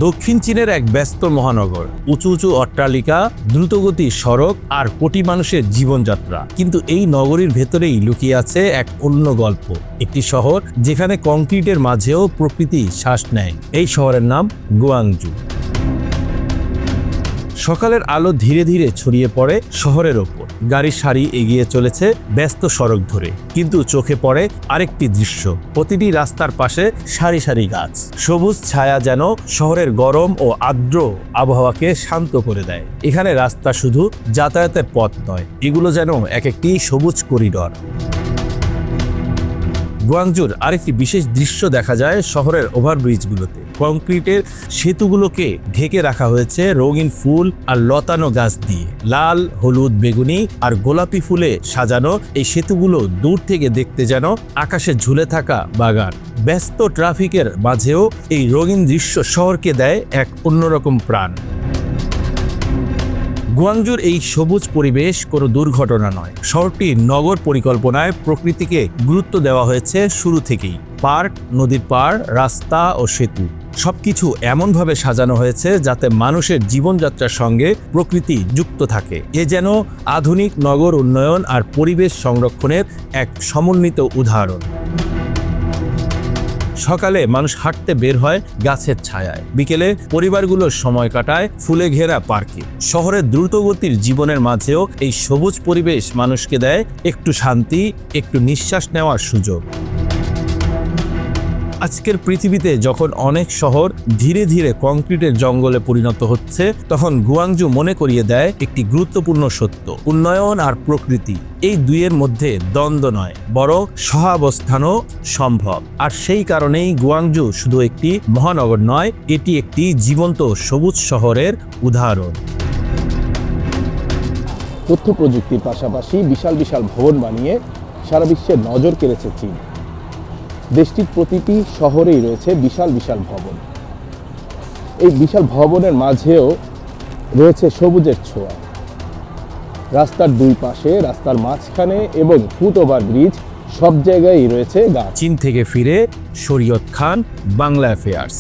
দক্ষিণ চীনের এক ব্যস্ত মহানগর, উঁচু উঁচু অট্টালিকা, দ্রুতগতি সড়ক আর কোটি মানুষের জীবনযাত্রা। কিন্তু এই নগরীর ভেতরেই লুকিয়ে আছে এক অন্য গল্প, একটি শহর যেখানে কংক্রিটের মাঝেও প্রকৃতি শ্বাস নেয়। এই শহরের নাম গুয়াংজু। সকালের আলো ধীরে ধীরে ছড়িয়ে পড়ে শহরের ওপর, গাড়ির সারি এগিয়ে চলেছে ব্যস্ত সড়ক ধরে। কিন্তু চোখে পড়ে আরেকটি দৃশ্য, প্রতিটি রাস্তার পাশে সারি সারি গাছ। সবুজ ছায়া যেন শহরের গরম ও আর্দ্র আবহাওয়াকে শান্ত করে দেয়। এখানে রাস্তা শুধু যাতায়াতের পথ নয়, এগুলো যেন এক একটি সবুজ করিডর। গুয়াংজুর আরেকটি বিশেষ দৃশ্য দেখা যায় শহরের ওভারব্রিজগুলোতে। কংক্রিটের সেতুগুলোকে ঢেকে রাখা হয়েছে রঙিন ফুল আর লতানো গাছ দিয়ে। লাল, হলুদ, বেগুনি আর গোলাপি ফুলে সাজানো এই সেতুগুলো দূর থেকে দেখতে যেন আকাশে ঝুলে থাকা বাগান। ব্যস্ত ট্রাফিকের মাঝেও এই রঙিন দৃশ্য শহরকে দেয় এক অন্যরকম প্রাণ। গুয়াংজুর এই সবুজ পরিবেশ কোনো দুর্ঘটনা নয়। শহরটির নগর পরিকল্পনায় প্রকৃতিকে গুরুত্ব দেওয়া হয়েছে শুরু থেকেই। পার্ক, নদীর পাড়, রাস্তা ও সেতু সবকিছু এমনভাবে সাজানো হয়েছে যাতে মানুষের জীবনযাত্রার সঙ্গে প্রকৃতি যুক্ত থাকে। এ যেন আধুনিক নগর উন্নয়ন আর পরিবেশ সংরক্ষণের এক সমন্বিত উদাহরণ। সকালে মানুষ হাঁটতে বের হয় গাছের ছায়ায়, বিকেলে পরিবারগুলো সময় কাটায় ফুলে ঘেরা পার্কে। শহরের দ্রুতগতির জীবনের মাঝেও এই সবুজ পরিবেশ মানুষকে দেয় একটু শান্তি, একটু নিঃশ্বাস নেওয়ার সুযোগ। আজকের পৃথিবীতে যখন অনেক শহর ধীরে ধীরে কংক্রিটের জঙ্গলে পরিণত হচ্ছে, তখন গুয়াংজু মনে করিয়ে দেয় একটি গুরুত্বপূর্ণ সত্য: উন্নয়ন আর প্রকৃতি এই দুইয়ের মধ্যে দ্বন্দ্ব নয়, বরং সহাবস্থানও সম্ভব। আর সেই কারণেই গুয়াংজু শুধু একটি মহানগর নয়, এটি একটি জীবন্ত সবুজ শহরের উদাহরণ। তথ্য প্রযুক্তির পাশাপাশি বিশাল বিশাল ভবন বানিয়ে সারা বিশ্বের নজর কেড়েছে চীন। দেশটির প্রতিটি শহরেই রয়েছে বিশাল বিশাল ভবন। এই বিশাল ভবনের মাঝেও রয়েছে সবুজের ছোঁয়া। রাস্তার দুই পাশে, রাস্তার মাঝখানে এবং ফুট ওভার ব্রিজ, সব জায়গায় রয়েছে গাছ। চীন থেকে ফিরে শরীয়ত খান, বাংলা অ্যাফেয়ার্স।